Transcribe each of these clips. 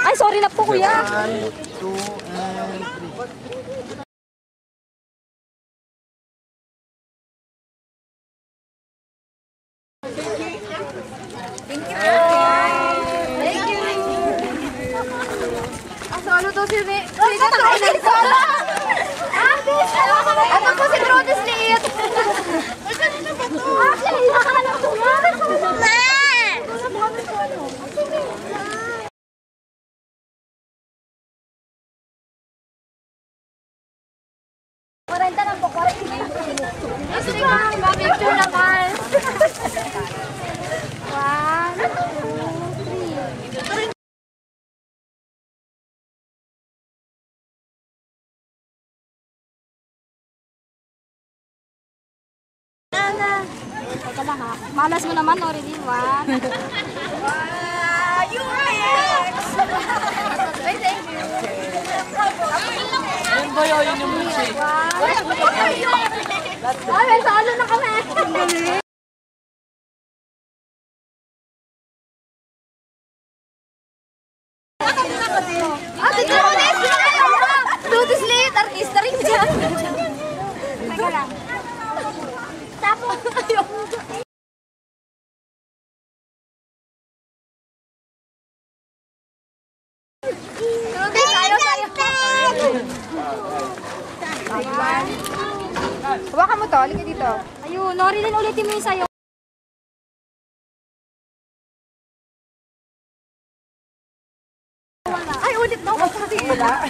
Ay, sorry na po, kuya. 1, 2, and 3. Thank you. Thank you. Solo to si Rick. Ano po si Brodes Liit? Actually, nakakalap ko nga. Maranta lang po. Gusto ko ang picture naman. 1, 2, 3. Teka lang ha. Malas mo naman, already. 1. You next! Wait, thank you. Yan ba yun yung music? Ay, may salo na kami. Ate Brodes! Brodes Liit, artista rin dyan. Teka lang. Tapos, ayun. Brodes, ayaw sa'yo. Hawakan mo to, halika dito. Ayun, Nori din ulitin mo yung sayo. Ay, ulit na ako kasi wala.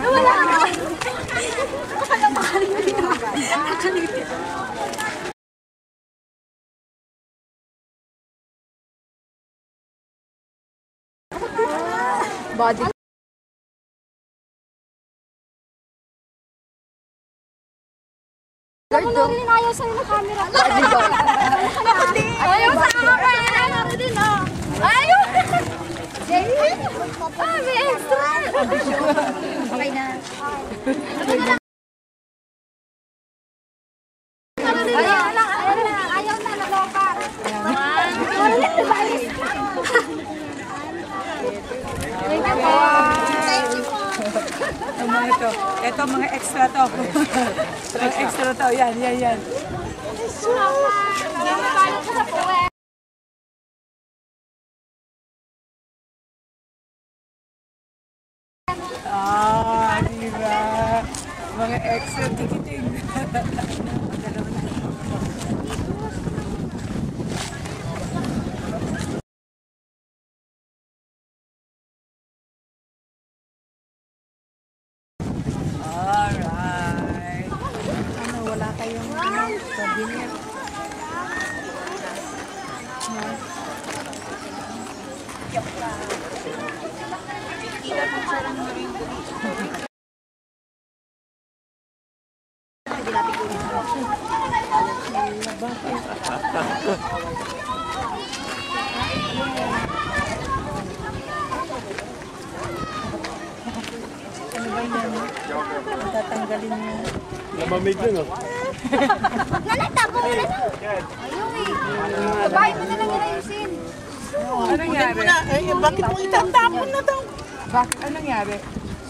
Wala na. Akala makalimit. Body. Alam mo, Nori din ayaw sa'yo na camera. Ayaw sa akin. Ayaw din, oh. Ayaw! Ah, may extra! Okay na. Ayaw na, naloka. Ang mga ito. Ito, mga extra to. Mga extra to. Yan, yan, yan. Ah, diba? Mga extra ticketing. Alright. Ano, wala kayong souvenir? Ano ba yan? Tatanggalin mo. Lamamig lang oh. Nalagtapo mo na lang. Ayaw eh. Babae mo na lang yung ayusin. Ano nangyari? Bakit mo itatapon na daw? Bakit? Ano nangyari?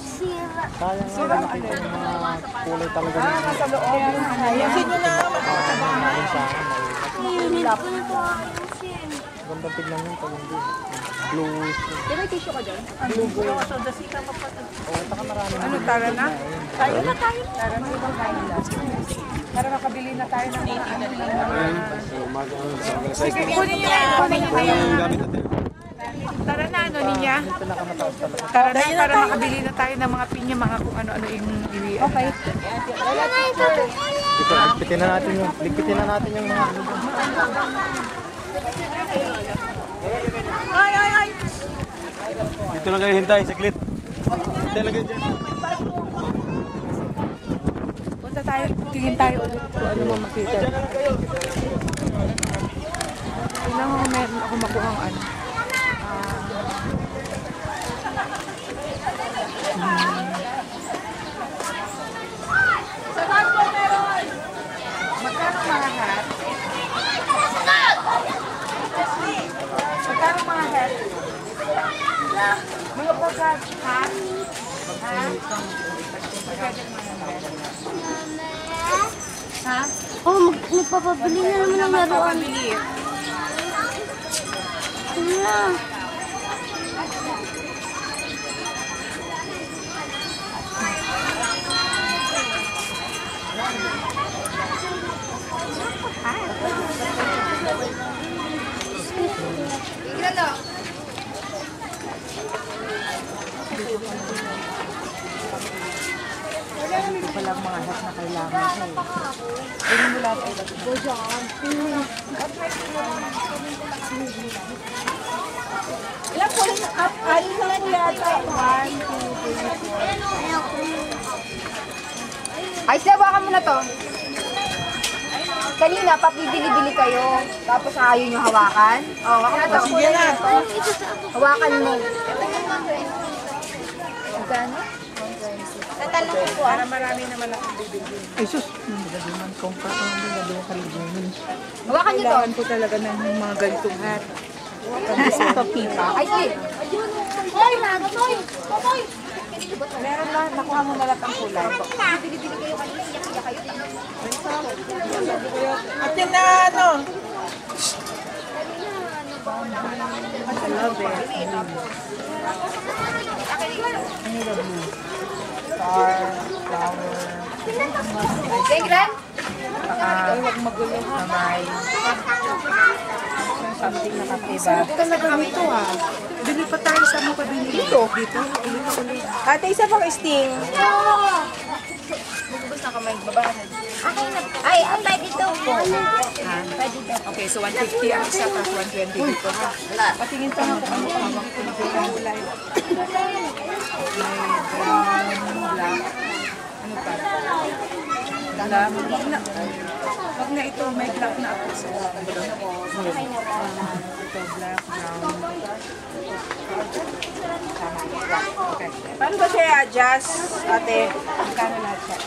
Sira. Sayang nga nakita yung mga kulay talaga ng Nasa loob. Ayusin nyo na. Unit ko na ito ayusin. ganda tignan yung pag hindi. Blues. Di ba tissue ka dyan? Ano, tara na? Tayo na tayo. Tara na ibang kain lang. Para makabili na tayo ng mga ano lang. Sige, kunin niyo yan. Kunin niyo yan. Tara na, ano niya? Tara na, para makabili na tayo ng mga pinya, mga kung ano-ano yung ili. Okay. Ligpitin na natin yung mga ano. Ay! Dito lang kayo hintay, saglit. Hintay lang kayo dyan. Punta tayo, tingin tayo ulit kung ano mo makita. Tingnan mo kung meron ako makuha ang ano. Magkano mga hat? Papabili na naman ang laruan. Wala. Ito palang mga hat na kailangan ko. Ganyan mo lahat ay Ilan po rin? Ayun na lang yata. 1, 2, 3, 4. Ay, sabakan mo na to. Kanina, papibili-bili kayo. Tapos ayaw nyo hawakan. Oh, hawakan mo to. Sige na. Hawakan mo. Magkano? Tatanong ko po. para marami naman akong bibili. Ay, sus. Nagdaduman kong kaon. Nagdaduman kalibunin. Hawakan nyo to. Kailangan ko talaga ng mga ganitong hat. Ito, pipa. Ay, sige. Hoy, Hoy! Hoy! Meron na, nakuha mo na lahat ang kulay. Bili-bili kayo kanina. Iyak-iyak kayo. At yan na ano. I love it. Star, flower, Tingnan. huwag magulo na may something na katiba. Talaga nito ah. Bili pa tayo sa mga kabili. Dito? Dito? Ulit. Ate, isa pang sting. Bubus na kamay. Babahan. Ay, pwede daw po. Pwede daw. Okay, so 150 ang isa pa, 120 dito ha. Patingin pa nga kung ano hawak ko dito ang kulay. May brown, black. Ano pa? Black. Wag na ito, may black na ako sa ito, black, brown. Okay. Paano ba siya i-adjust, ate? Magkano lahat siya?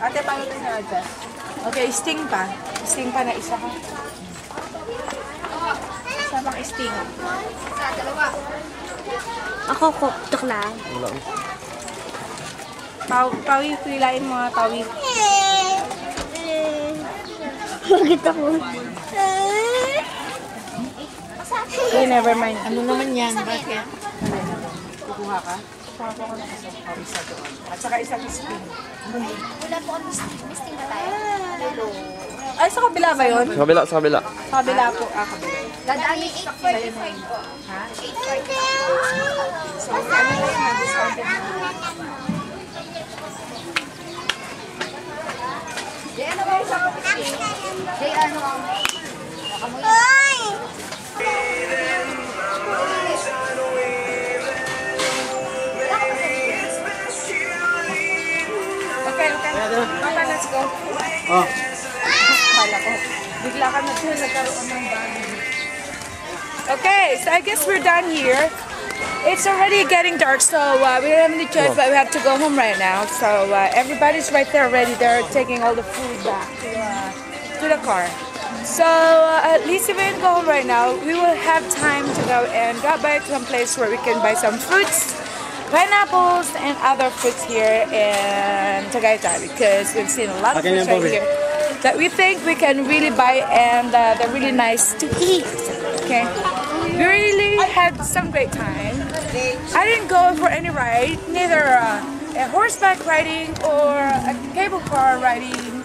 Ate, paano ba siya i-adjust? Okay, sting pa. Sting pa na isa ha. Isa pang sting. Sa dalawa. Ako, tok lang. Wala. Pawi, pilain mga pawi. Bakit ako? Okay, never mind. Ano naman yan? Bakit? Kukuha ka? Kukuha ko ng isang pawisa doon. At saka isang sting. Wala po kami misting na tayo. Ay, sa kabila ba yun? Sa kabila, sa kabila. Sa kabila po. Kabila. Dadaan yung 8.45 po. Ha? 8.45. So, ano na yun? Na-discounted na. Jay, ano ba yung sa misting? Jay, ano? Nakamoy. Okay, okay. Papa, let's go. Oh. Kala ko. Bigla ka nagkaroon ng bagay. Okay, so I guess we're done here. It's already getting dark, so we don't have any choice, but we have to go home right now. So everybody's right there already. They're taking all the food back to the car. So at least if we can go home right now, we will have time to go and drop by to some place where we can buy some fruits, pineapples, and other fruits here in Tagaytay, because we've seen a lot of fruits right here that we think we can really buy, and they're really nice to eat. Okay, we really had some great time. I didn't go for any ride, neither a horseback riding or a cable car riding.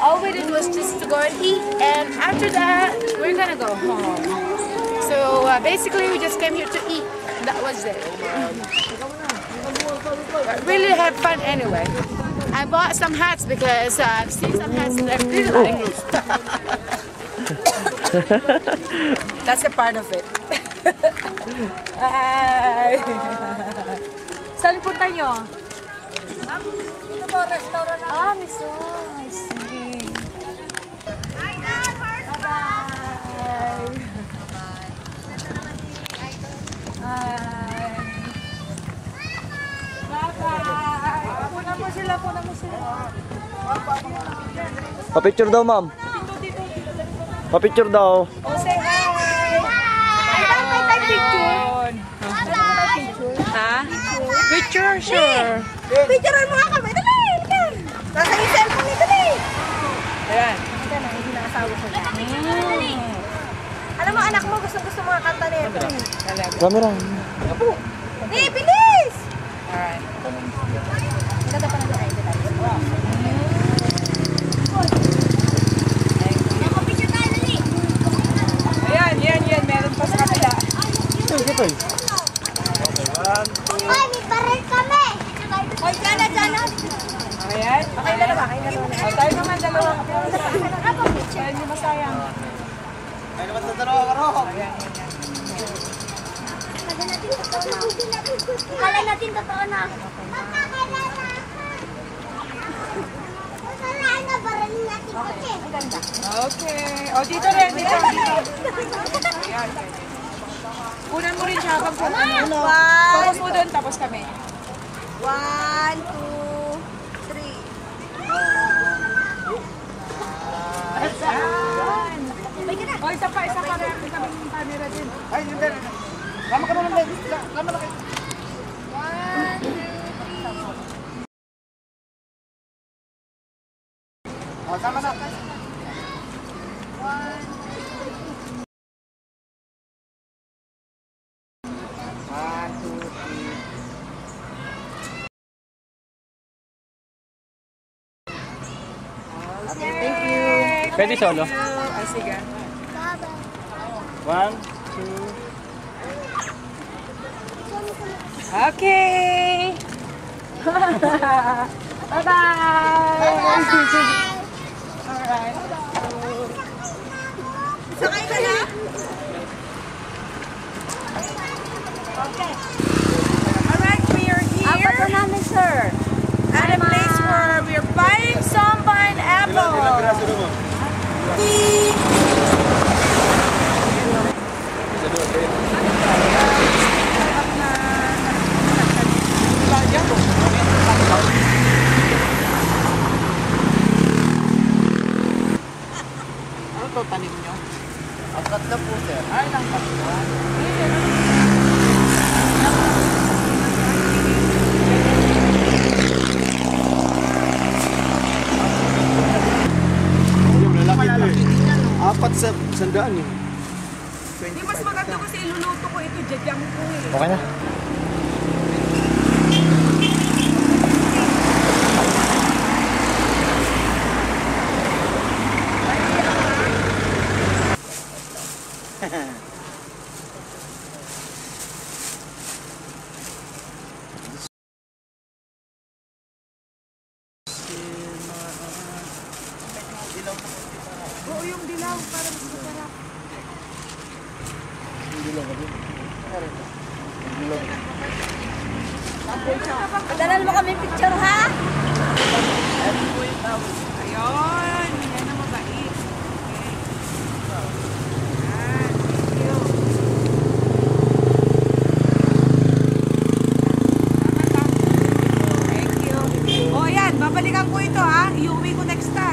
All we did was just to go and eat, and after that, we're gonna go home. So basically, we just came here to eat. That was it. But really had fun anyway. I bought some hats because I've seen some hats that I really like. That's a part of it. Hi! Saan punta nyo? Ito po, restaurant. Ah, miso. I see. Puna mo sila, puna mo sila. Pa-picture daw, ma'am. Pa-picture daw. Oh, say hi! Hi! Picture! Ha? Picture? Sure. Picturean mo nga kami. Dali! Nasa yung cellphone ni dali! Ayan. Camera. Eh, bilis! Alright. Ganda pa na ito tayo. Ayan, yan. Meron pa sa kapila. Ito. Ay, may baril kami! Hoy, dyan na! Ayan. Okay, dalawa. O, tayo naman dalawa. Tayo hindi masayang. Ay naman sa dalawa ka ro. Kala natin totoo na. Okay. O, dito rin. Dito. Ayan. Kunan mo rin siya habang kung ano. Focus mo doon, tapos kami. 1, 2, 3. O, isa pa. Meron kaming camera din. Ay, hindi. Lama ka naman. Lama na kayo. O, tama na. Pwede solo? Ah, sige. 1, 2. Okay. Bye-bye. Alright. Sakay ka na? Alright, we are here Apat na namin, sir. at a place where we're buying some pineapple. Piraso mo. Ano to tanim nyo? Ang tatlo po, sir. Ay, lang tatlo. Yung lalaki ito eh. Apat sa sandaan eh. Hindi, mas maganda kasi iluluto ko ito, jadyang ko eh. Okay na. Oo, yung dilaw, para mas masarap. Padalan mo kami picture, ha? Ayun, yan ang mabait. Okay. Yan, thank you. Thank you. O yan, babalikan ko ito ha. Iuwi ko next time.